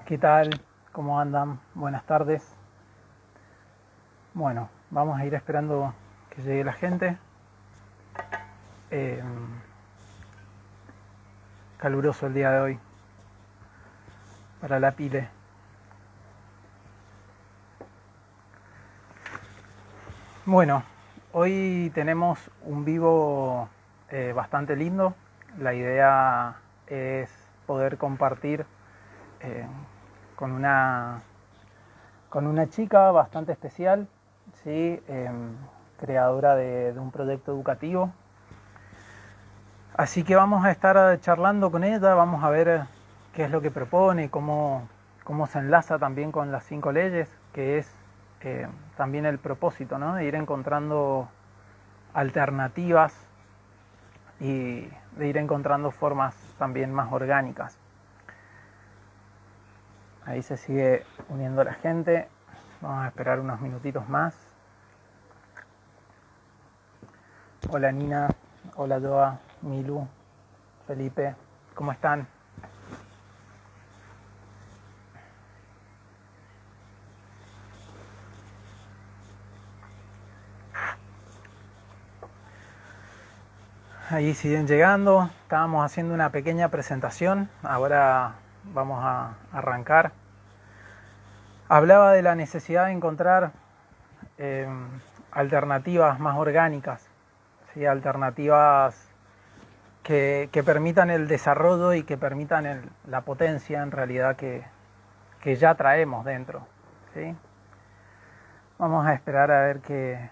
¿Qué tal? ¿Cómo andan? Buenas tardes. Bueno, vamos a ir esperando que llegue la gente. Eh, Caluroso el día de hoy para la pile. Bueno, hoy tenemos un vivo bastante lindo. La idea es poder compartir eh, con una con una chica bastante especial, ¿sí? Creadora de un proyecto educativo. Así que vamos a estar charlando con ella, vamos a ver qué es lo que propone, cómo se enlaza también con las 5 leyes, que es también el propósito, ¿no? De ir encontrando alternativas y de ir encontrando formas también más orgánicas. Ahí se sigue uniendo la gente. Vamos a esperar unos minutitos más. Hola Nina, hola Joa, Milu, Felipe, ¿cómo están? Ahí siguen llegando. Estábamos haciendo una pequeña presentación. Ahora vamos a arrancar. Hablaba de la necesidad de encontrar eh, alternativas más orgánicas, ¿sí? Alternativas que permitan el desarrollo y que permitan la potencia en realidad que ya traemos dentro, ¿sí? Vamos a esperar a ver que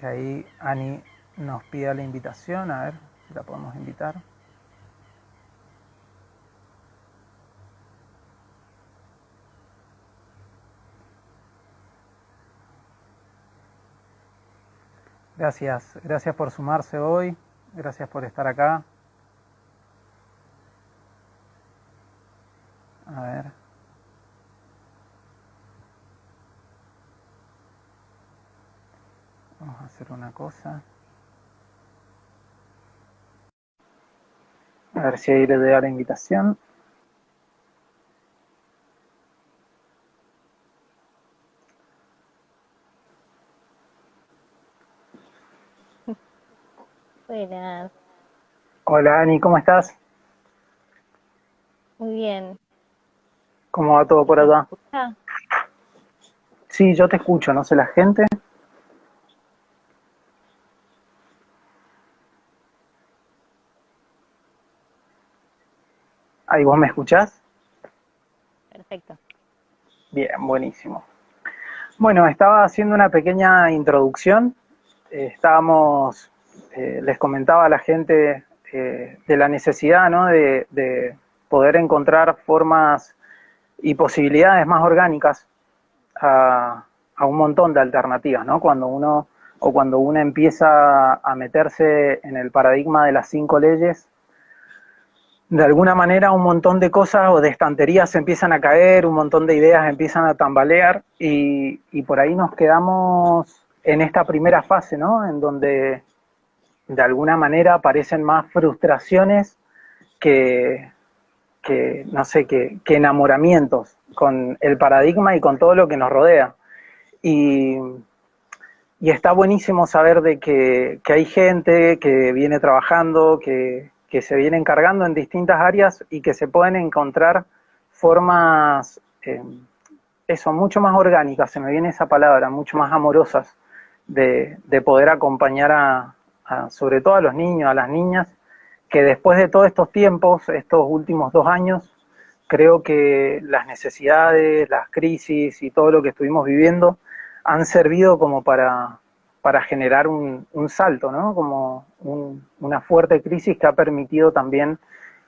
ahí Ani nos pida la invitación, a ver si la podemos invitar. Gracias por sumarse hoy, gracias por estar acá. A ver. Vamos a hacer una cosa. A ver si ahí le doy a la invitación. Buenas, Hola Ani, ¿cómo estás? muy bien. ¿Cómo va todo por ¿Me allá? escucha? Sí, yo te escucho, no sé la gente. Ahí vos me escuchás. Perfecto. Bien, buenísimo. Bueno, estaba haciendo una pequeña introducción. Estábamos, les comentaba a la gente de la necesidad, ¿no? De poder encontrar formas y posibilidades más orgánicas a un montón de alternativas, ¿no? Cuando uno empieza a meterse en el paradigma de las 5 leyes, de alguna manera un montón de cosas o de estanterías empiezan a caer, un montón de ideas empiezan a tambalear y por ahí nos quedamos en esta primera fase, ¿no? En donde de alguna manera aparecen más frustraciones que, no sé, que enamoramientos con el paradigma y con todo lo que nos rodea. Y, y está buenísimo saber de que hay gente que viene trabajando, que se viene encargando en distintas áreas y que se pueden encontrar formas, eso, mucho más orgánicas, se me viene esa palabra, mucho más amorosas de poder acompañar sobre todo a los niños, a las niñas, que después de todos estos tiempos, estos últimos 2 años, creo que las necesidades, las crisis y todo lo que estuvimos viviendo han servido como para generar un salto, ¿no? Como una fuerte crisis que ha permitido también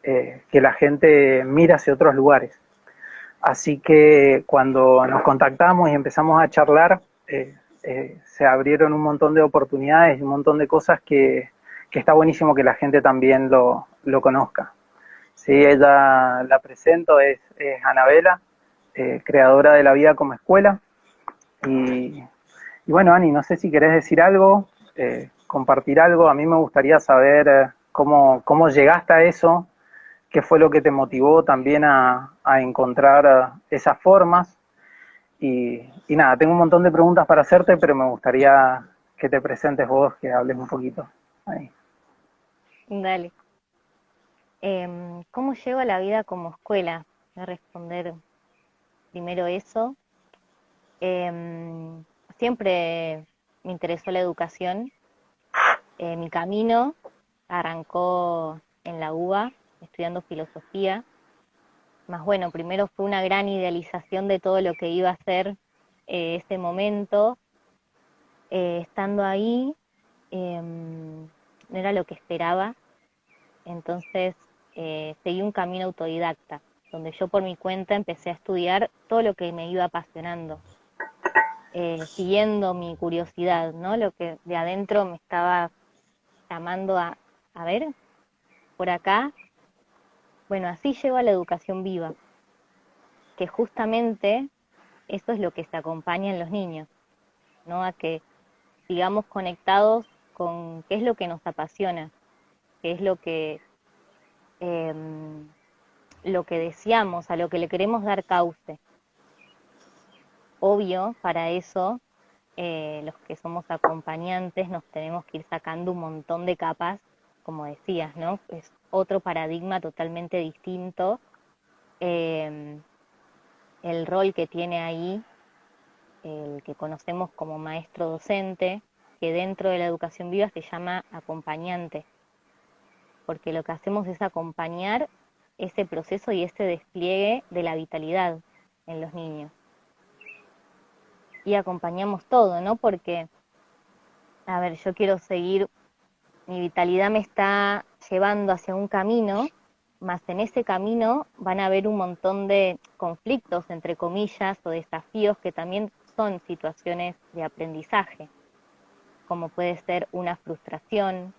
que la gente mire hacia otros lugares. Así que cuando nos contactamos y empezamos a charlar, se abrieron un montón de oportunidades y un montón de cosas que está buenísimo que la gente también lo conozca. Sí, ella la presento, es Anabela, creadora de La Vida como Escuela. Y, y bueno, Ani, no sé si querés decir algo, compartir algo. A mí me gustaría saber cómo llegaste a eso, qué fue lo que te motivó también a encontrar esas formas. Y nada, tengo un montón de preguntas para hacerte, pero me gustaría que te presentes vos, que hables un poquito. Ahí. Dale. ¿Cómo llego a la vida como escuela? Voy a responder primero eso. Em, Siempre me interesó la educación. Mi camino arrancó en la UBA, estudiando filosofía. Más bueno, primero fue una gran idealización de todo lo que iba a ser ese momento. Estando ahí, no era lo que esperaba. Entonces seguí un camino autodidacta, donde yo por mi cuenta empecé a estudiar todo lo que me iba apasionando, siguiendo mi curiosidad, ¿no? Lo que de adentro me estaba llamando a ver, por acá. Bueno, así llego a la educación viva, que justamente eso es lo que se acompaña en los niños, ¿no? A que sigamos conectados con qué es lo que nos apasiona, qué es em, lo que deseamos, a lo que le queremos dar cauce. Obvio, para eso, los que somos acompañantes nos tenemos que ir sacando un montón de capas, como decías, ¿no? Es otro paradigma totalmente distinto. eh, el rol que tiene ahí, el que conocemos como maestro docente, que dentro de la educación viva se llama acompañante, porque lo que hacemos es acompañar ese proceso y ese despliegue de la vitalidad en los niños. Y acompañamos todo, ¿no? Porque, a ver, yo quiero seguir, mi vitalidad me está llevando hacia un camino, más en ese camino van a haber un montón de conflictos, entre comillas, o desafíos que también son situaciones de aprendizaje, como puede ser una frustración,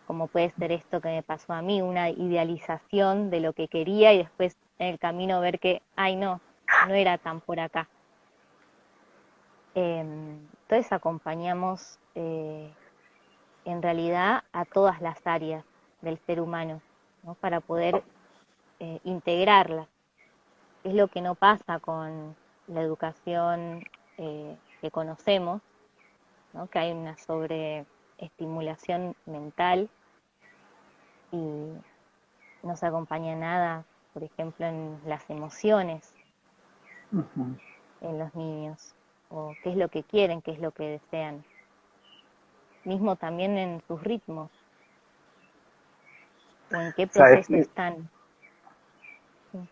como puede ser esto que me pasó a mí, una idealización de lo que quería y después en el camino ver que, ay no, no era tan por acá. Entonces acompañamos en realidad a todas las áreas del ser humano, ¿no? Para poder integrarlas. Es lo que no pasa con la educación que conocemos, ¿no? Que hay una sobreestimulación mental y no se acompaña nada, por ejemplo, en las emociones Ujú. en los niños, o qué es lo que quieren, qué es lo que desean, mismo también en sus ritmos, o en qué Sabes proceso están. Sí.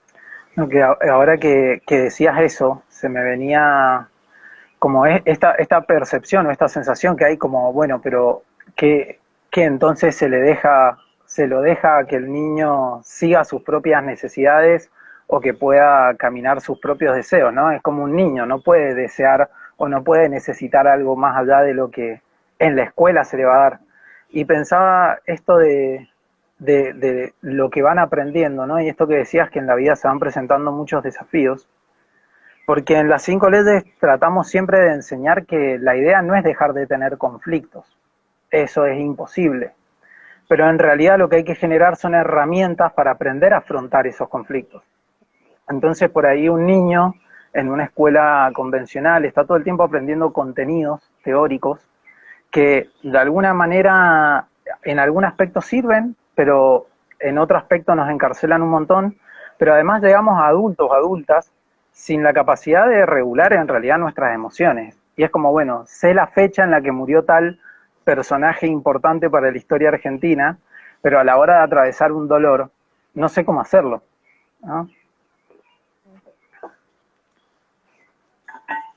no, que ahora que decías eso, se me venía como esta percepción o esta sensación que hay como, bueno, pero que entonces se lo deja a que el niño siga sus propias necesidades o que pueda caminar sus propios deseos, ¿no? Es como un niño, no puede desear o no puede necesitar algo más allá de lo que en la escuela se le va a dar. Y pensaba esto de lo que van aprendiendo, ¿no? Y esto que decías que en la vida se van presentando muchos desafíos porque en las 5 leyes tratamos siempre de enseñar que la idea no es dejar de tener conflictos. Eso es imposible. Pero en realidad lo que hay que generar son herramientas para aprender a afrontar esos conflictos. Entonces por ahí un niño en una escuela convencional está todo el tiempo aprendiendo contenidos teóricos que de alguna manera en algún aspecto sirven, pero en otro aspecto nos encarcelan un montón, pero además llegamos a adultos, adultas, sin la capacidad de regular en realidad nuestras emociones. Y es como, bueno, sé la fecha en la que murió tal personaje importante para la historia argentina, pero a la hora de atravesar un dolor, no sé cómo hacerlo, ¿no?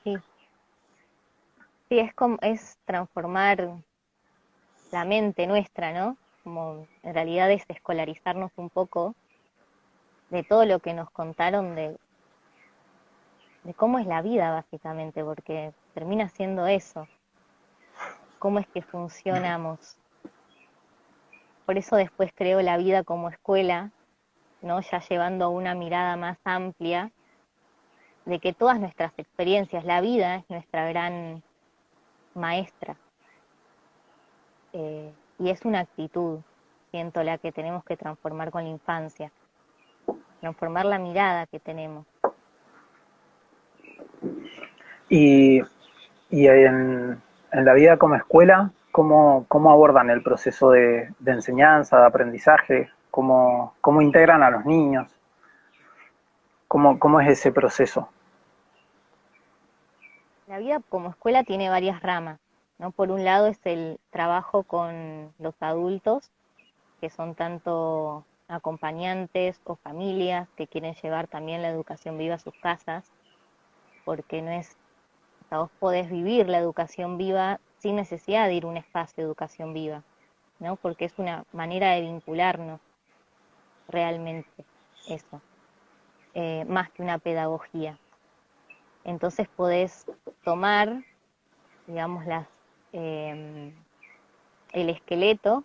Sí, sí, es como, es transformar la mente nuestra, ¿no? Como en realidad es escolarizarnos un poco de todo lo que nos contaron de cómo es la vida, básicamente, porque termina siendo eso, cómo es que funcionamos. Por eso después creo la vida como escuela, ¿no? Ya llevando a una mirada más amplia de que todas nuestras experiencias, la vida es nuestra gran maestra, y es una actitud, siento, la que tenemos que transformar con la infancia. transformar la mirada que tenemos. Y, y en la vida como escuela, ¿cómo abordan el proceso de enseñanza, de aprendizaje? ¿Cómo integran a los niños? ¿Cómo es ese proceso? La vida como escuela tiene varias ramas, ¿no? Por un lado es el trabajo con los adultos, que son tanto acompañantes o familias que quieren llevar también la educación viva a sus casas, porque no es, o sea, vos podés vivir la educación viva sin necesidad de ir a un espacio de educación viva, ¿no? Porque es una manera de vincularnos realmente, eso, más que una pedagogía. Entonces podés tomar, digamos, eh, el esqueleto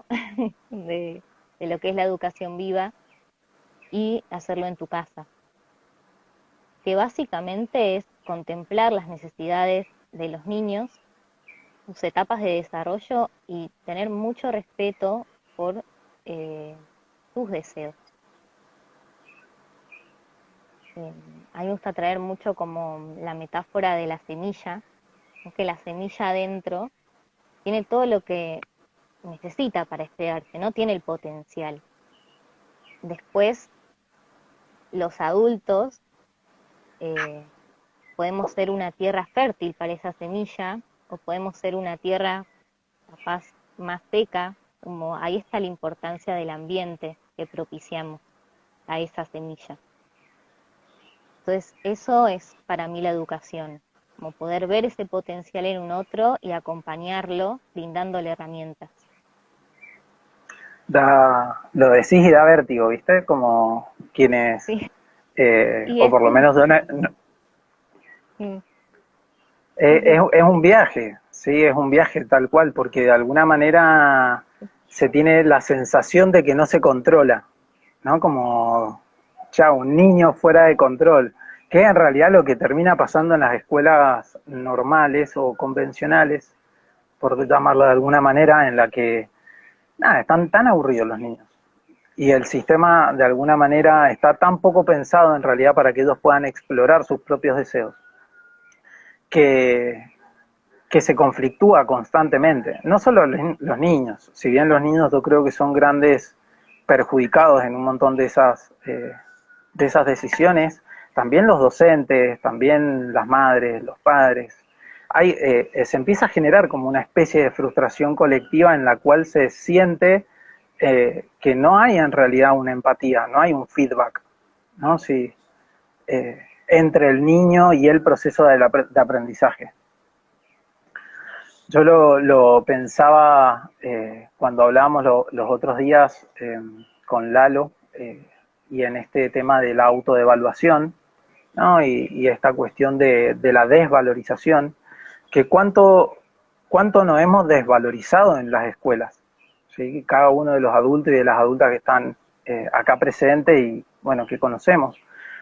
de, de lo que es la educación viva y hacerlo en tu casa, que básicamente es contemplar las necesidades de los niños, sus etapas de desarrollo y tener mucho respeto por eh, sus deseos. A mí me gusta traer mucho como la metáfora de la semilla, ¿no? Que la semilla adentro tiene todo lo que necesita para esperarse, no tiene el potencial. Después, los adultos eh, podemos ser una tierra fértil para esa semilla o podemos ser una tierra capaz más seca, como ahí está la importancia del ambiente que propiciamos a esa semilla. Entonces, eso es para mí la educación, como poder ver ese potencial en un otro y acompañarlo brindándole herramientas. Lo decís y da vértigo, ¿viste? Como quienes, Sí, y o es por lo un, menos mm, sí, sí, es un viaje, sí, es un viaje tal cual, porque de alguna manera se tiene la sensación de que no se controla, ¿no? Como ya un niño fuera de control, que en realidad lo que termina pasando en las escuelas normales o convencionales, por llamarlo de alguna manera, en la que nada, están tan aburridos los niños. Y el sistema de alguna manera está tan poco pensado en realidad para que ellos puedan explorar sus propios deseos, que, que se conflictúa constantemente. No solo los niños, si bien los niños yo creo que son grandes perjudicados en un montón de esas decisiones, también los docentes, también las madres, los padres. Se empieza a generar como una especie de frustración colectiva en la cual se siente que no hay en realidad una empatía, no hay un feedback, ¿no? Sí, entre el niño y el proceso de aprendizaje. Yo lo pensaba cuando hablábamos los otros días con Lalo y en este tema de la autodevaluación, ¿no? Y esta cuestión de la desvalorización, que cuánto nos hemos desvalorizado en las escuelas, ¿sí? Cada uno de los adultos y de las adultas que están acá presentes y bueno, que conocemos,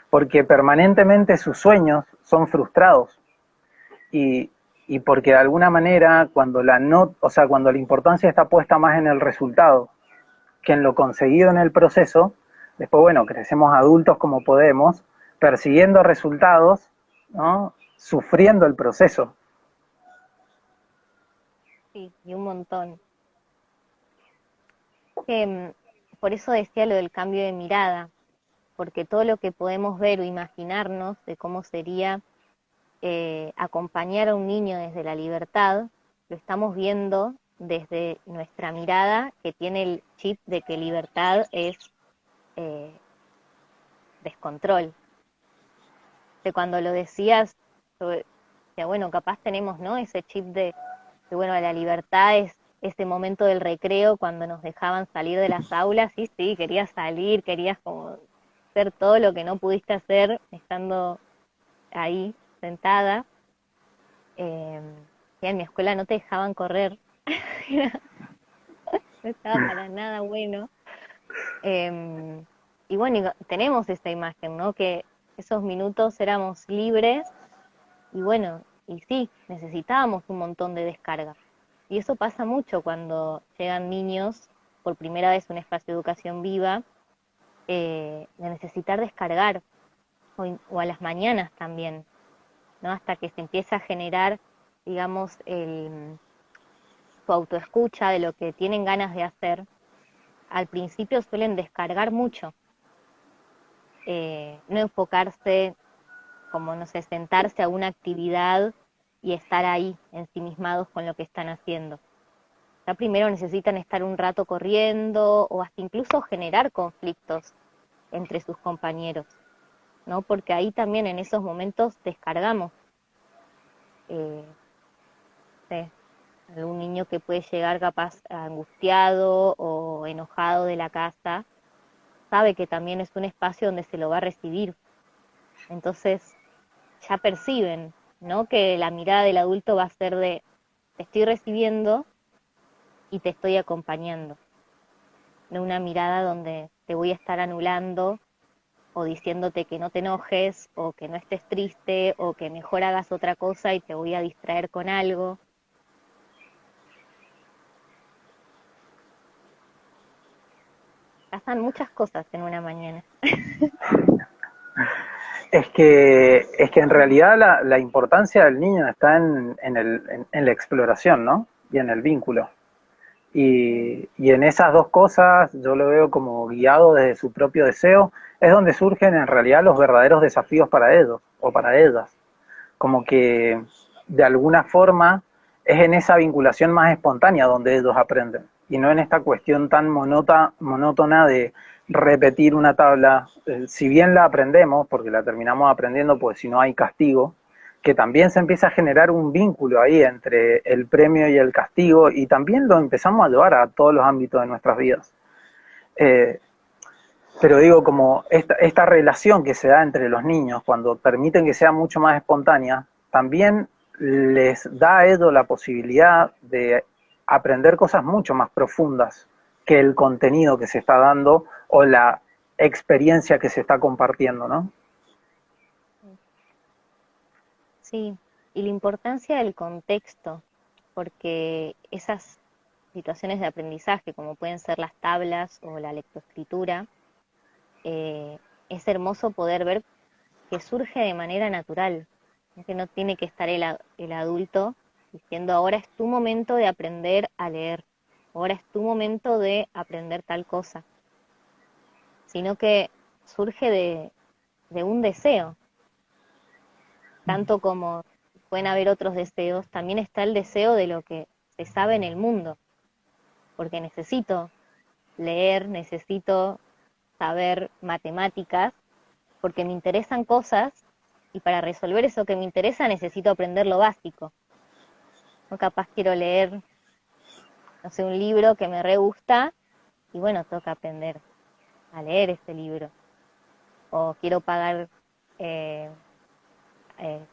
porque permanentemente sus sueños son frustrados y, y porque de alguna manera cuando cuando la importancia está puesta más en el resultado que en lo conseguido en el proceso, después bueno, crecemos adultos como podemos, persiguiendo resultados, ¿no? Sufriendo el proceso. sí, y un montón. Que, por eso decía lo del cambio de mirada, porque todo lo que podemos ver o imaginarnos de cómo sería acompañar a un niño desde la libertad, lo estamos viendo desde nuestra mirada que tiene el chip de que libertad es eh, descontrol. De cuando lo decías, que bueno, capaz tenemos, ¿no? Ese chip de que bueno, la libertad es ese momento del recreo cuando nos dejaban salir de las aulas, sí, sí, querías salir, querías como hacer todo lo que no pudiste hacer estando ahí sentada. Eh, y en mi escuela no te dejaban correr, no estaba para nada bueno. Eh, y bueno, tenemos esa imagen, ¿no? Que esos minutos éramos libres y bueno, y sí, necesitábamos un montón de descarga. Y eso pasa mucho cuando llegan niños por primera vez a un espacio de educación viva de necesitar descargar, o a las mañanas también, ¿no? Hasta que se empieza a generar, digamos, su autoescucha de lo que tienen ganas de hacer. Al principio suelen descargar mucho, no enfocarse como, no sé, sentarse a una actividad y estar ahí ensimismados con lo que están haciendo. Ya primero necesitan estar un rato corriendo o hasta incluso generar conflictos entre sus compañeros, ¿no? Porque ahí también en esos momentos descargamos. Eh, no sé, algún niño que puede llegar capaz angustiado o enojado de la casa, sabe que también es un espacio donde se lo va a recibir. Entonces ya perciben, ¿no? Que la mirada del adulto va a ser de, te estoy recibiendo y te estoy acompañando. No una mirada donde te voy a estar anulando o diciéndote que no te enojes o que no estés triste o que mejor hagas otra cosa y te voy a distraer con algo. Pasan muchas cosas en una mañana. Es que en realidad la importancia del niño está en la exploración, ¿no? Y en el vínculo. Y en esas dos cosas yo lo veo como guiado desde su propio deseo, es donde surgen en realidad los verdaderos desafíos para ellos o para ellas. Como que de alguna forma es en esa vinculación más espontánea donde ellos aprenden y no en esta cuestión tan monótona de repetir una tabla. Si bien la aprendemos, porque la terminamos aprendiendo, pues si no hay castigo, que también se empieza a generar un vínculo ahí entre el premio y el castigo, y también lo empezamos a llevar a todos los ámbitos de nuestras vidas. Eh, pero digo, como esta relación que se da entre los niños, cuando permiten que sea mucho más espontánea, también les da a ellos la posibilidad de aprender cosas mucho más profundas que el contenido que se está dando o la experiencia que se está compartiendo, ¿no? Sí, y la importancia del contexto, porque esas situaciones de aprendizaje, como pueden ser las tablas o la lectoescritura, es hermoso poder ver que surge de manera natural, ¿no? Que no tiene que estar el adulto diciendo ahora es tu momento de aprender a leer, ahora es tu momento de aprender tal cosa, sino que surge de un deseo, tanto como pueden haber otros deseos, también está el deseo de lo que se sabe en el mundo, porque necesito leer, necesito saber matemáticas, porque me interesan cosas y para resolver eso que me interesa necesito aprender lo básico. No capaz quiero leer, no sé, un libro que me re gusta y bueno, toca aprender a leer ese libro. O quiero pagar, eh,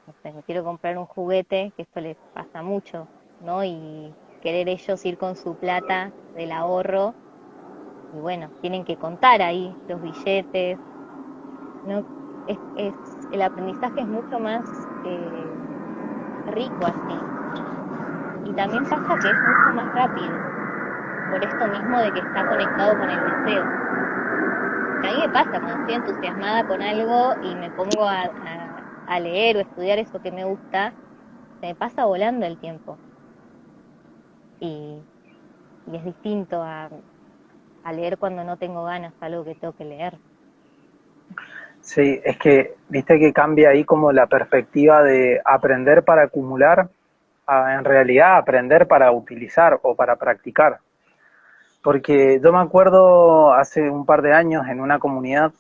no sé, me quiero comprar un juguete, que esto les pasa mucho, ¿no? Y querer ellos ir con su plata del ahorro y bueno, tienen que contar ahí los billetes, ¿no? Es, el aprendizaje es mucho más rico así. Y también pasa que es mucho más rápido, por esto mismo de que está conectado con el deseo. Que a mí me pasa cuando estoy entusiasmada con algo y me pongo a leer o estudiar eso que me gusta, se me pasa volando el tiempo. Y, y es distinto a leer cuando no tengo ganas, algo que tengo que leer. Sí, es que viste que cambia ahí como la perspectiva de aprender para acumular a en realidad aprender para utilizar o para practicar. Porque yo me acuerdo hace un par de años en una comunidad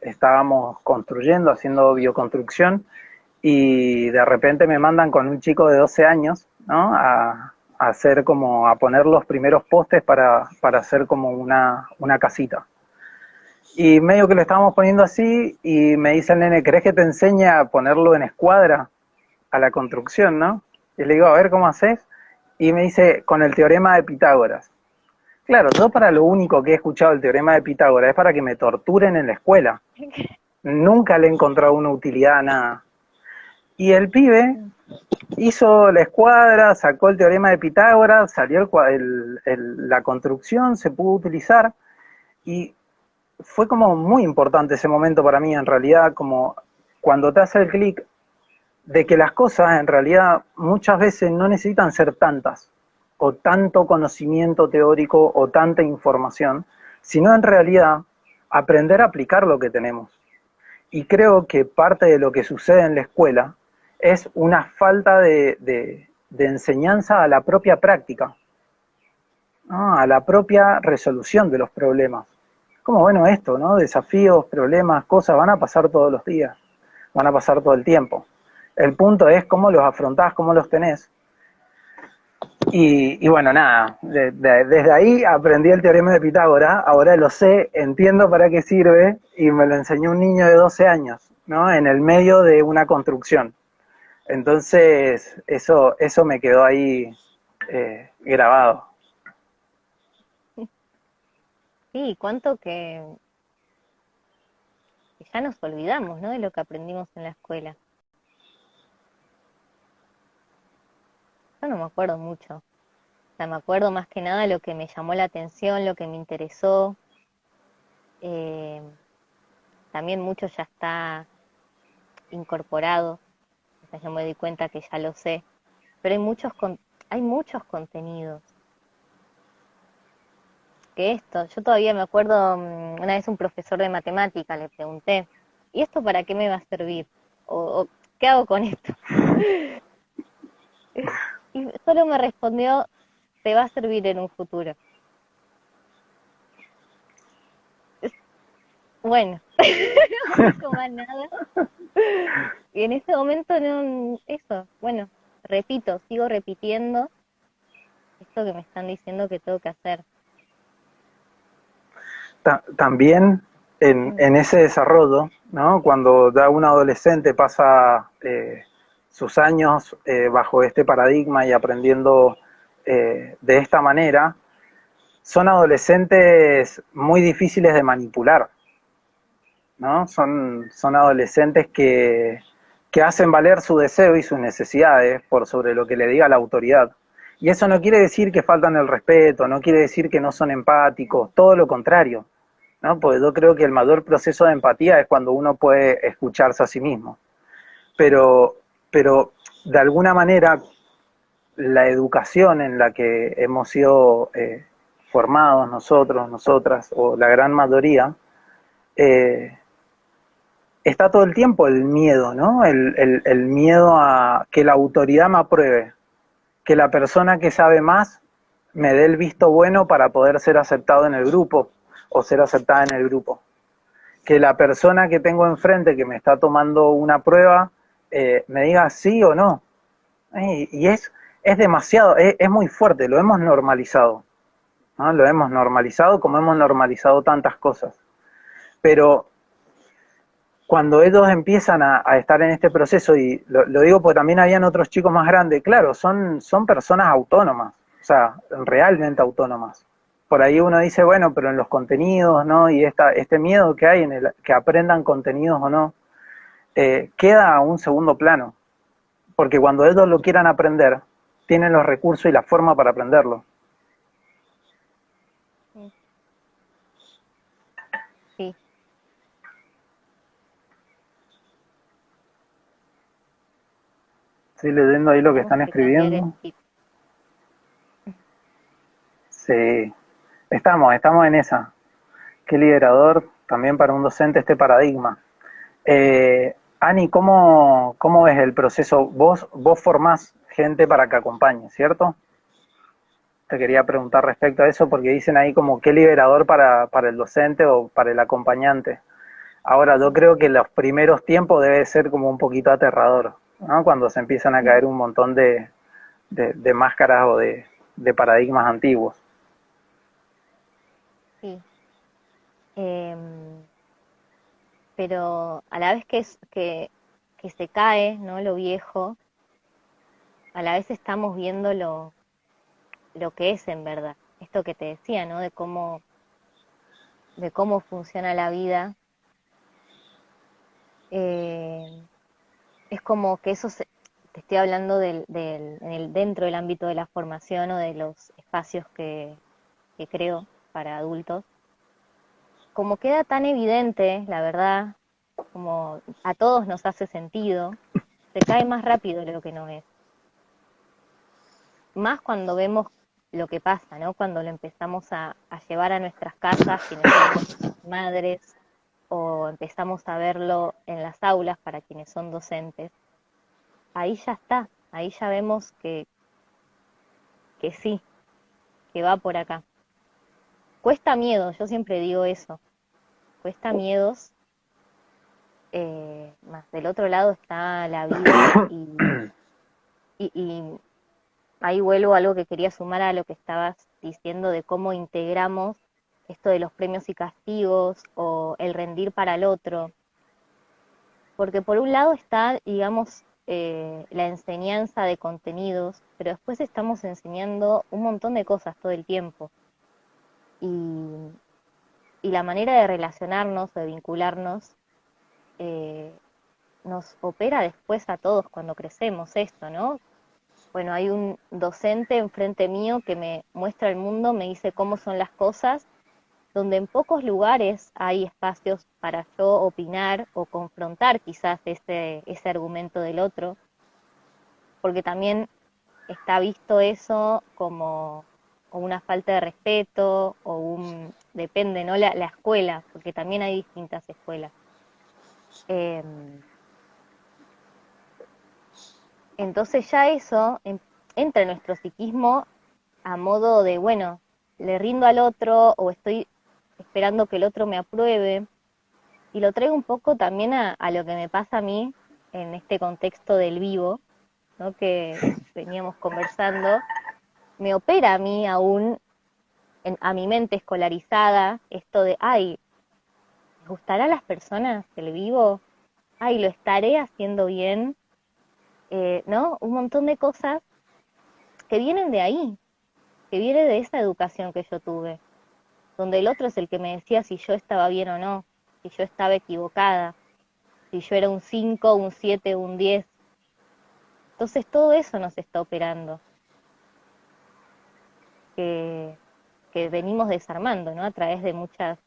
estábamos construyendo, haciendo bioconstrucción y de repente me mandan con un chico de 12 años, ¿no? A hacer como, a poner los primeros postes para hacer como una casita. Y medio que lo estábamos poniendo así y me dice el nene, ¿querés que te enseñe a ponerlo en escuadra a la construcción, no? Y le digo, a ver, ¿cómo haces? Y me dice, con el teorema de Pitágoras. Claro, yo para lo único que he escuchado el teorema de Pitágoras es para que me torturen en la escuela. Nunca le he encontrado una utilidad a nada. Y el pibe hizo la escuadra, sacó el teorema de Pitágoras, salió la construcción, se pudo utilizar y fue como muy importante ese momento para mí, en realidad, como cuando te hace el clic de que las cosas en realidad muchas veces no necesitan ser tantas, o tanto conocimiento teórico, o tanta información, sino en realidad aprender a aplicar lo que tenemos. Y creo que parte de lo que sucede en la escuela es una falta de enseñanza a la propia práctica, ¿no? A la propia resolución de los problemas. Como bueno esto, ¿no? Desafíos, problemas, cosas van a pasar todos los días, van a pasar todo el tiempo. El punto es cómo los afrontás, cómo los tenés. Y bueno, nada, desde ahí aprendí el teorema de Pitágoras, ahora lo sé, entiendo para qué sirve y me lo enseñó un niño de 12 años, ¿no? En el medio de una construcción. Entonces, eso me quedó ahí grabado. Sí, cuánto que ya nos olvidamos, ¿no? De lo que aprendimos en la escuela. Yo no me acuerdo mucho. O sea, me acuerdo más que nada lo que me llamó la atención, lo que me interesó. Eh, También mucho ya está incorporado. O sea, yo me di cuenta que ya lo sé. Pero hay muchos contenidos. Que esto, yo todavía me acuerdo, una vez un profesor de matemática le pregunté, ¿y esto para qué me va a servir? O ¿qué hago con esto? Y solo me respondió, te va a servir en un futuro. Es- Bueno, no dijo más nada. Y en ese momento no, eso, bueno, repito, sigo repitiendo esto que me están diciendo que tengo que hacer. También Mm. en ese desarrollo, ¿no? Cuando ya un adolescente pasa sus años bajo este paradigma y aprendiendo de esta manera, son adolescentes muy difíciles de manipular, ¿no? Son adolescentes que hacen valer su deseo y sus necesidades por sobre lo que le diga la autoridad. Y eso no quiere decir que faltan el respeto, no quiere decir que no son empáticos, todo lo contrario, ¿no? Porque yo creo que el mayor proceso de empatía es cuando uno puede escucharse a sí mismo. Pero, pero de alguna manera la educación en la que hemos sido formados nosotros, nosotras, o la gran mayoría, eh, está todo el tiempo el miedo, ¿no? El miedo a que la autoridad me apruebe, que la persona que sabe más me dé el visto bueno para poder ser aceptado en el grupo o ser aceptada en el grupo. Que la persona que tengo enfrente que me está tomando una prueba me diga sí o no. Y es demasiado, es muy fuerte, lo hemos normalizado, ¿no? Lo hemos normalizado como hemos normalizado tantas cosas. Pero cuando ellos empiezan a estar en este proceso, y lo digo porque también habían otros chicos más grandes, claro, son personas autónomas, o sea, realmente autónomas. Por ahí uno dice, bueno, pero en los contenidos, ¿no? Y este miedo que hay en el que aprendan contenidos o no, queda a un segundo plano, porque cuando ellos lo quieran aprender, tienen los recursos y la forma para aprenderlo. Mm. Sí, Estoy leyendo ahí lo que tenemos están que cambiar el escribiendo. chip. Sí, estamos en esa. Qué liberador también para un docente este paradigma. Ani, ¿cómo ves el proceso? Vos formás gente para que acompañe, ¿cierto? Te quería preguntar respecto a eso porque dicen ahí como qué liberador para el docente o para el acompañante. Ahora, yo creo que los primeros tiempos debe ser como un poquito aterrador, ¿no? Cuando se empiezan a caer un montón de máscaras o de paradigmas antiguos. Sí. Em, pero a la vez que se cae, ¿no? Lo viejo, a la vez estamos viendo lo que es en verdad. Esto que te decía, ¿no? De cómo funciona la vida. eh, es como que te estoy hablando dentro del ámbito de la formación o de los espacios que creo para adultos, como queda tan evidente, la verdad, como a todos nos hace sentido, se cae más rápido de lo que no es. Más cuando vemos lo que pasa, ¿no? Cuando lo empezamos a llevar a nuestras casas, quienes somos madres, o empezamos a verlo en las aulas para quienes son docentes, ahí ya está, ahí ya vemos que sí, que va por acá. Cuesta miedo, yo siempre digo eso, cuesta miedos, más del otro lado está la vida y ahí vuelvo a algo que quería sumar a lo que estabas diciendo de cómo integramos esto de los premios y castigos o el rendir para el otro. Porque por un lado está, digamos, la enseñanza de contenidos, pero después estamos enseñando un montón de cosas todo el tiempo. Y, y la manera de relacionarnos, de vincularnos, eh, nos opera después a todos cuando crecemos esto, ¿no? Bueno, hay un docente enfrente mío que me muestra el mundo, me dice cómo son las cosas, donde en pocos lugares hay espacios para yo opinar o confrontar quizás ese argumento del otro, porque también está visto eso como una falta de respeto o depende, ¿no? La escuela, porque también hay distintas escuelas. Eh, entonces ya eso entra en nuestro psiquismo a modo de, bueno, le rindo al otro o estoy esperando que el otro me apruebe. Y lo traigo un poco también a lo que me pasa a mí en este contexto del vivo, ¿no? Que veníamos conversando. Me opera a mí aún, a mi mente escolarizada, esto de, ay, ¿les gustará a las personas el vivo? Ay, ¿lo estaré haciendo bien? ¿No? Un montón de cosas que vienen de ahí, que viene de esa educación que yo tuve, donde el otro es el que me decía si yo estaba bien o no, si yo estaba equivocada, si yo era un 5, un 7, un 10. Entonces todo eso nos está operando, que, que venimos desarmando, ¿no? A través de muchas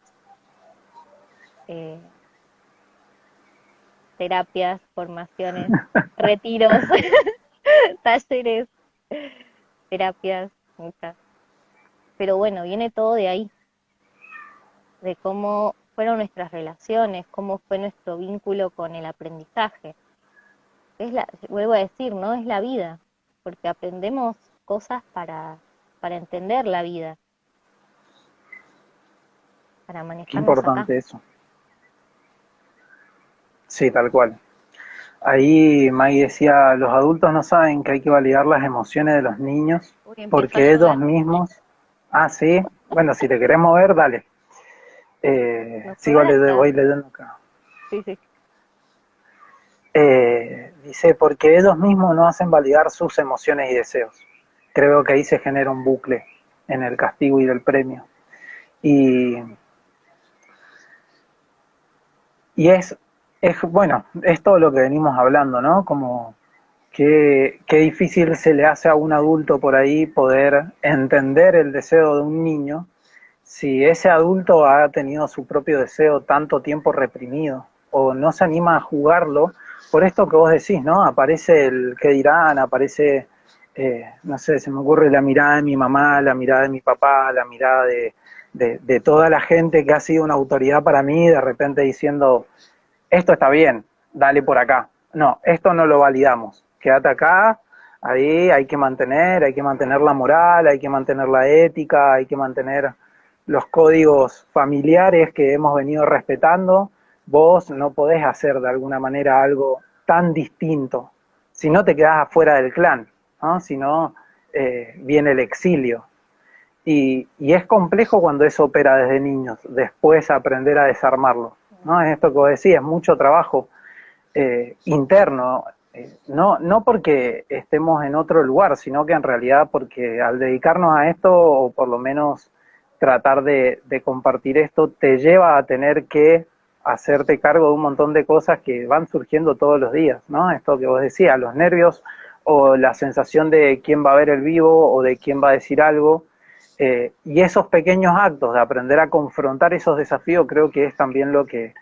eh, terapias, formaciones, retiros, talleres, terapias, muchas. Pero bueno, viene todo de ahí, de cómo fueron nuestras relaciones, cómo fue nuestro vínculo con el aprendizaje. Vuelvo a decir, ¿no? Es la vida, porque aprendemos cosas para entender la vida, para Qué manejarnos acá. importante eso. Sí, tal cual. Ahí Maggie decía, los adultos no saben que hay que validar las emociones de los niños Uy, empiezo a porque ellos llover. mismos... Ah, sí. Bueno, si te querés mover, dale. ¿Me puedo Sigo dar hasta? voy leyendo acá. Sí, sí. Dice, porque ellos mismos no hacen validar sus emociones y deseos. Creo que ahí se genera un bucle en el castigo y del premio. Y, y bueno, es todo lo que venimos hablando, ¿no? Como qué difícil se le hace a un adulto por ahí poder entender el deseo de un niño si ese adulto ha tenido su propio deseo tanto tiempo reprimido o no se anima a jugarlo por esto que vos decís, ¿no? Aparece el qué dirán, aparece, no sé, se me ocurre la mirada de mi mamá, la mirada de mi papá, la mirada de toda la gente que ha sido una autoridad para mí, de repente diciendo, esto está bien, dale por acá. No, esto no lo validamos, quédate acá, ahí hay que mantener la moral, hay que mantener la ética, hay que mantener los códigos familiares que hemos venido respetando. Vos no podés hacer de alguna manera algo tan distinto, si no te quedás afuera del clan, ¿no? Si no, viene el exilio. Y es complejo cuando eso opera desde niños, después aprender a desarmarlo, ¿no? Es esto que vos decías, mucho trabajo interno, no porque estemos en otro lugar, sino que en realidad porque al dedicarnos a esto, o por lo menos tratar de compartir esto, te lleva a tener que hacerte cargo de un montón de cosas que van surgiendo todos los días, ¿no? Esto que vos decías, los nervios o la sensación de quién va a ver el vivo o de quién va a decir algo, Y esos pequeños actos de aprender a confrontar esos desafíos creo que es también lo que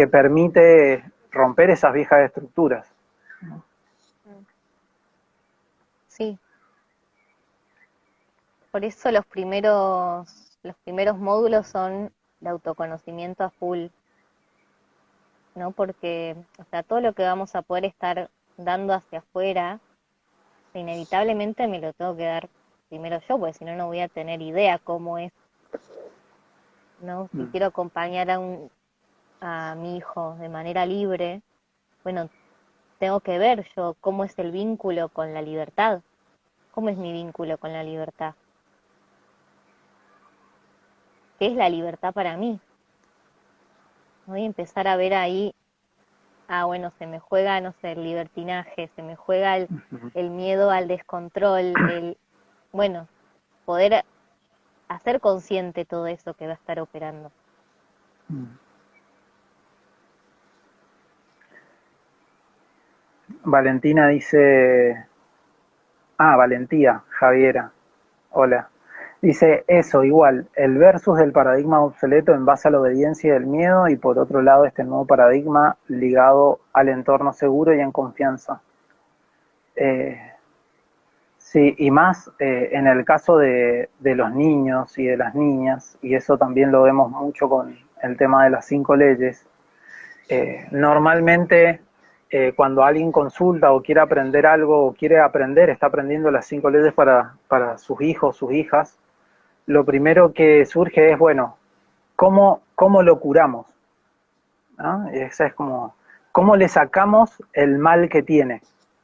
permite romper esas viejas estructuras. Sí, por eso los primeros módulos son de autoconocimiento a full, ¿no? Porque, o sea, todo lo que vamos a poder estar dando hacia afuera, inevitablemente me lo tengo que dar primero yo, porque si no, no voy a tener idea cómo es, ¿no? Si quiero acompañar a mi hijo de manera libre, bueno, tengo que ver yo cómo es el vínculo con la libertad, cómo es mi vínculo con la libertad, qué es la libertad para mí. Voy a empezar a ver ahí, bueno, se me juega, no sé, el libertinaje, se me juega el miedo al descontrol, bueno, poder hacer consciente todo eso que va a estar operando. Valentina dice, Valentía, Javiera, hola. Dice eso, igual, el versus del paradigma obsoleto en base a la obediencia y el miedo, y por otro lado este nuevo paradigma ligado al entorno seguro y en confianza. Sí, y más en el caso de los niños y de las niñas, y eso también lo vemos mucho con el tema de las 5 leyes. Normalmente cuando alguien consulta o quiere aprender algo o quiere aprender, está aprendiendo las 5 leyes para sus hijos, sus hijas, lo primero que surge es, bueno, ¿cómo lo curamos? ¿No? Y esa es como, ¿cómo le sacamos el mal que tiene?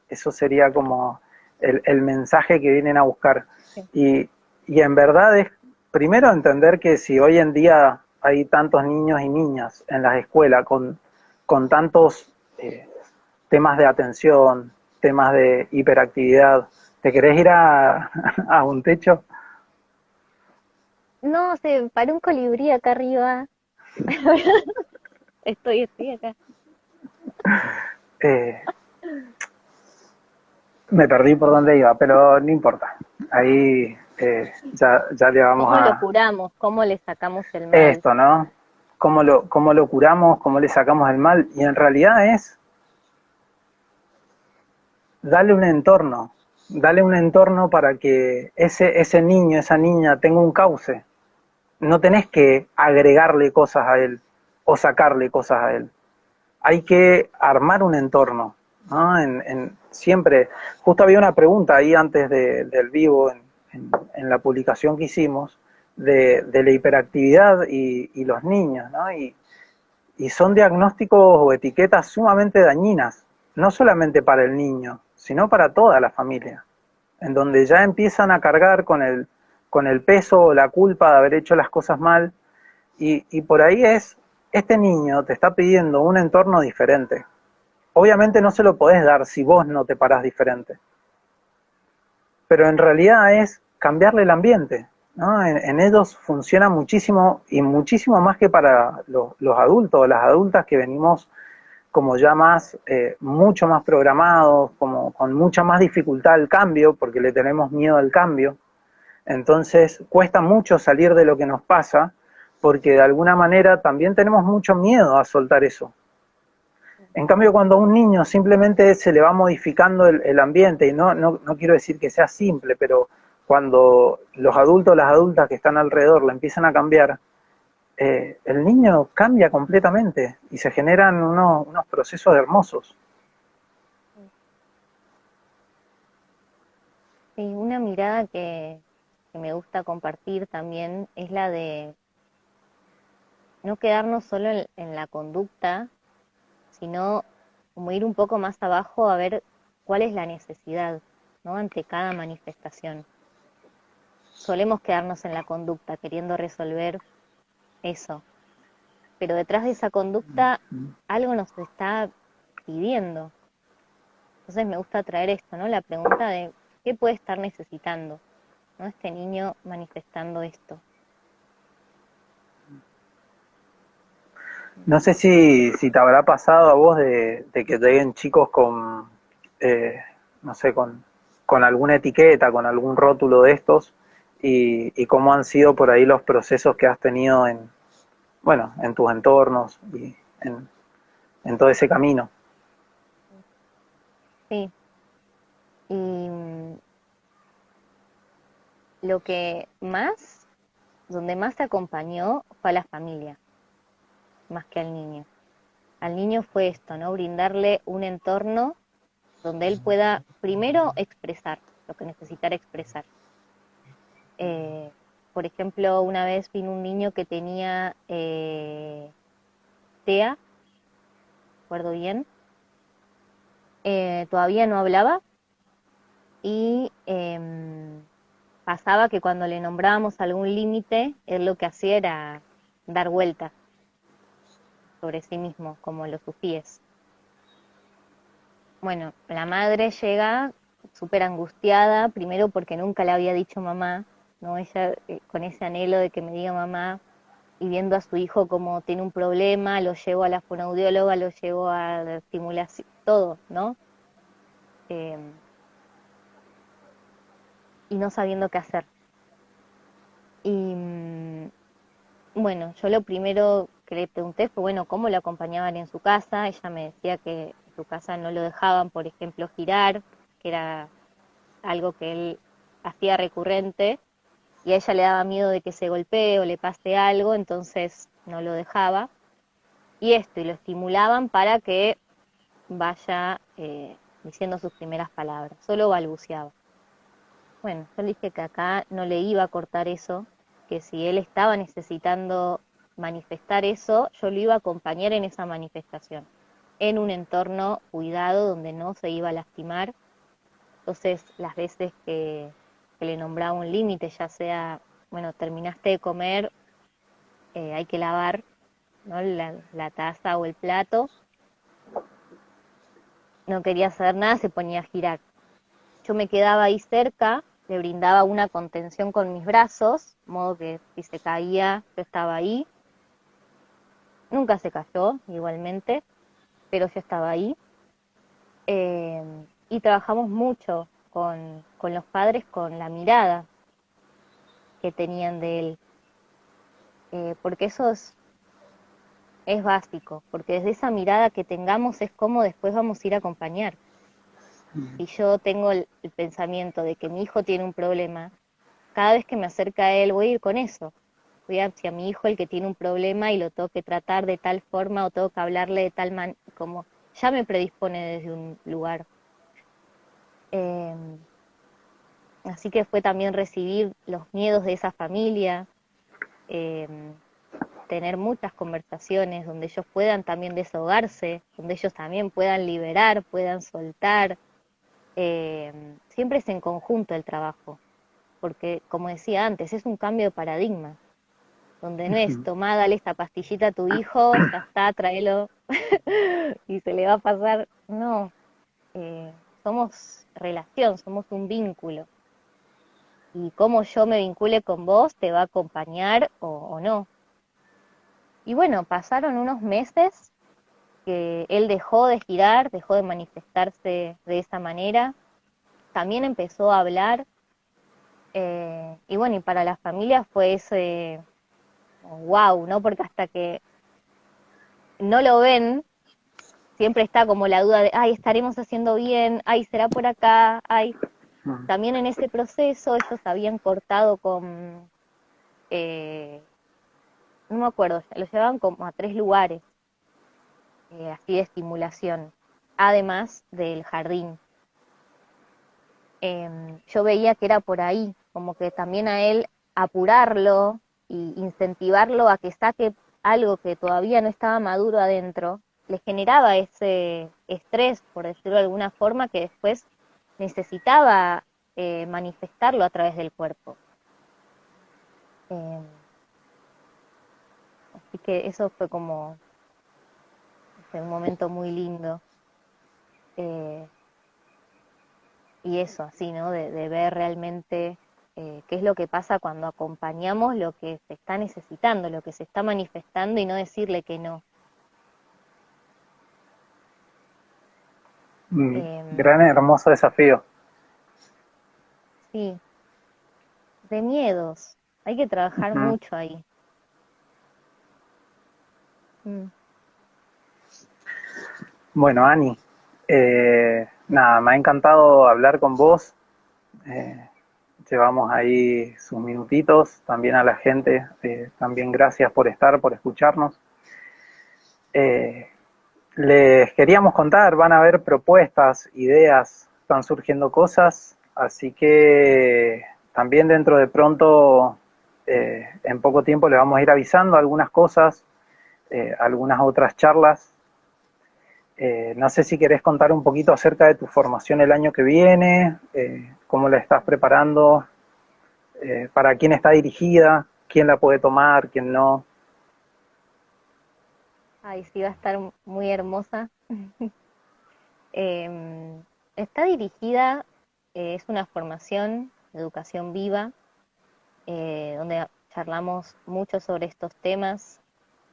Eso sería como el mensaje que vienen a buscar. Sí. Y en verdad es, primero, entender que si hoy en día hay tantos niños y niñas en las escuelas con tantos temas de atención, temas de hiperactividad, ¿te querés ir a un techo? No, se paró un colibrí acá arriba. Estoy acá. Eh, Me perdí por dónde iba, pero no importa. Ahí ya le vamos ¿Cómo lo a curamos? ¿Cómo le sacamos el mal? esto, ¿no? ¿Cómo lo curamos? ¿Cómo le sacamos el mal? Y en realidad es darle un entorno para que ese niño, esa niña tenga un cauce. No tenés que agregarle cosas a él o sacarle cosas a él. Hay que armar un entorno, ¿no? Siempre, justo había una pregunta ahí antes del vivo, en la publicación que hicimos, de la hiperactividad y los niños, ¿no? Y son diagnósticos o etiquetas sumamente dañinas, no solamente para el niño, sino para toda la familia, en donde ya empiezan a cargar con el peso o la culpa de haber hecho las cosas mal, y por ahí este niño te está pidiendo un entorno diferente. Obviamente no se lo podés dar si vos no te parás diferente, pero en realidad es cambiarle el ambiente, ¿no? En ellos funciona muchísimo y muchísimo más que para los adultos o las adultas que venimos como ya mucho más programados, como con mucha más dificultad al cambio, porque le tenemos miedo al cambio. Entonces cuesta mucho salir de lo que nos pasa, porque de alguna manera también tenemos mucho miedo a soltar eso. En cambio, cuando a un niño simplemente se le va modificando el ambiente, y no quiero decir que sea simple, pero cuando los adultos o las adultas que están alrededor la empiezan a cambiar, el niño cambia completamente y se generan unos procesos hermosos. Sí, una mirada que me gusta compartir también es la de no quedarnos solo en la conducta, sino como ir un poco más abajo a ver cuál es la necesidad, ¿no? Ante cada manifestación. Solemos quedarnos en la conducta queriendo resolver eso, pero detrás de esa conducta algo nos está pidiendo. Entonces me gusta traer esto, ¿no? La pregunta de qué puede estar necesitando, ¿no? Este niño manifestando esto. No sé si te habrá pasado a vos de que lleguen chicos no sé, con alguna etiqueta, con algún rótulo de estos, y cómo han sido por ahí los procesos que has tenido en, bueno, en tus entornos y en todo ese camino. Sí, y lo que más, donde más se acompañó fue a la familia, más que al niño. Al niño fue esto, ¿no? Brindarle un entorno donde él pueda primero expresar lo que necesitara expresar. Eh, por ejemplo, una vez vino un niño que tenía TEA, recuerdo bien, todavía no hablaba y pasaba que cuando le nombrábamos algún límite, él lo que hacía era dar vueltas sobre sí mismo, como los sufíes. Bueno, la madre llega súper angustiada, primero porque nunca le había dicho mamá, ¿no? Ella con ese anhelo de que me diga mamá y viendo a su hijo como tiene un problema, lo llevo a la fonoaudióloga, lo llevo a la estimulación, todo, ¿no? Eh, y no sabiendo qué hacer. Y bueno, yo lo primero que le pregunté fue, bueno, ¿cómo lo acompañaban en su casa? Ella me decía que en su casa no lo dejaban, por ejemplo, girar, que era algo que él hacía recurrente, y a ella le daba miedo de que se golpee o le pase algo, entonces no lo dejaba. Y esto, y lo estimulaban para que vaya diciendo sus primeras palabras, solo balbuceaba. Bueno, yo le dije que acá no le iba a cortar eso, que si él estaba necesitando manifestar eso, yo lo iba a acompañar en esa manifestación, en un entorno cuidado donde no se iba a lastimar. Entonces, las veces que le nombraba un límite, ya sea, bueno, terminaste de comer, hay que lavar, ¿no? La taza o el plato, no quería saber nada, se ponía a girar. Yo me quedaba ahí cerca, le brindaba una contención con mis brazos, de modo que si se caía, yo estaba ahí. Nunca se cayó, igualmente, pero yo estaba ahí. Y trabajamos mucho con los padres, con la mirada que tenían de él, porque eso es básico, porque desde esa mirada que tengamos es como después vamos a ir a acompañar. Si yo tengo el pensamiento de que mi hijo tiene un problema, cada vez que me acerca a él voy a ir con eso. Voy a, si a mi hijo el que tiene un problema y lo tengo que tratar de tal forma o tengo que hablarle de tal manera, como ya me predispone desde un lugar. Eh, Así que fue también recibir los miedos de esa familia, eh, tener muchas conversaciones donde ellos puedan también desahogarse, donde ellos también puedan liberar, puedan soltar. Siempre es en conjunto el trabajo, porque como decía antes, es un cambio de paradigma, donde no es tomá, dale esta pastillita a tu hijo, ya está, tráelo y se le va a pasar. No, somos relación, somos un vínculo. Y cómo yo me vincule con vos te va a acompañar o no. Y bueno, pasaron unos meses que él dejó de girar, dejó de manifestarse de esa manera, también empezó a hablar, y bueno, y para la familia fue ese wow, ¿no? Porque hasta que no lo ven, siempre está como la duda de, ay, estaremos haciendo bien, ay, será por acá, ay. También en ese proceso ellos habían cortado con, no me acuerdo, lo llevaban como a 3 lugares, así de estimulación, además del jardín. Yo veía que era por ahí, como que también a él apurarlo y incentivarlo a que saque algo que todavía no estaba maduro adentro, le generaba ese estrés, por decirlo de alguna forma, que después necesitaba manifestarlo a través del cuerpo. Eh, Así que eso fue como un momento muy lindo. Eh, y eso, así, ¿no? De ver realmente qué es lo que pasa cuando acompañamos lo que se está necesitando, lo que se está manifestando y no decirle que no. Un Eh, gran, hermoso desafío. sí, de miedos. Hay que trabajar Ujú. mucho ahí. Mm. Bueno, Ani, nada, me ha encantado hablar con vos. Eh, Llevamos ahí sus minutitos, también a la gente, también gracias por estar, por escucharnos. Eh, Les queríamos contar, van a haber propuestas, ideas, están surgiendo cosas, así que también dentro de pronto, en poco tiempo, les vamos a ir avisando algunas cosas, algunas otras charlas. No sé si querés contar un poquito acerca de tu formación el año que viene, cómo la estás preparando, para quién está dirigida, quién la puede tomar, quién no. Ay, sí, va a estar muy hermosa. Está dirigida, es una formación de educación viva, donde charlamos mucho sobre estos temas.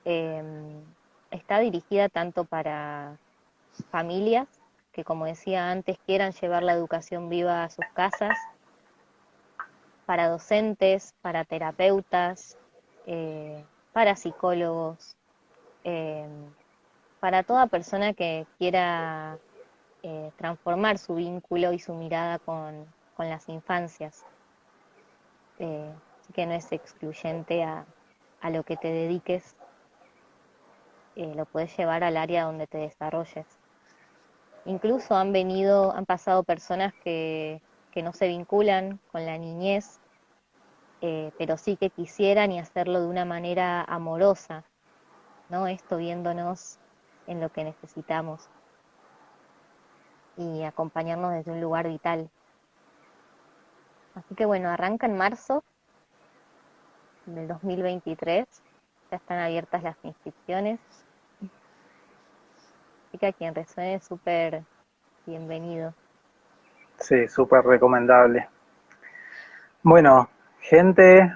Em, Está dirigida tanto para familias que, como decía antes, quieran llevar la educación viva a sus casas, para docentes, para terapeutas, para psicólogos, em, para toda persona que quiera transformar su vínculo y su mirada con las infancias. Así que no es excluyente a lo que te dediques, lo puedes llevar al área donde te desarrolles. Incluso han pasado personas que no se vinculan con la niñez, pero sí que quisieran y hacerlo de una manera amorosa, ¿no? Esto viéndonos en lo que necesitamos y acompañarnos desde un lugar vital. Así que bueno, arranca en marzo del 2023, ya están abiertas las inscripciones, así que a quien resuene súper bienvenido. Sí, súper recomendable. Bueno, gente,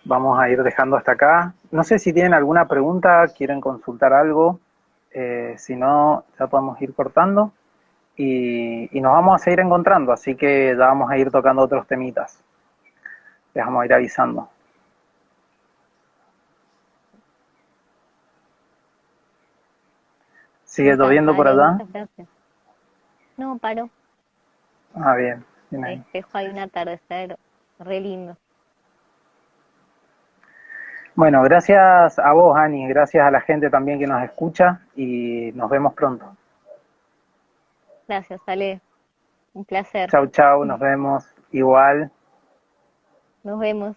vamos a ir dejando hasta acá. No sé si tienen alguna pregunta, quieren consultar algo. Si no, ya podemos ir cortando. Y nos vamos a seguir encontrando, así que ya vamos a ir tocando otros temitas. Les vamos a ir avisando. ¿Sigue lloviendo por Dale, allá? muchas gracias. No, paro, Ah, bien, bien ahí. despejo hay un atardecer re lindo. Bueno, gracias a vos, Ani, gracias a la gente también que nos escucha y nos vemos pronto. Gracias, Ale, un placer. Chau, chau, nos vemos igual. Nos vemos.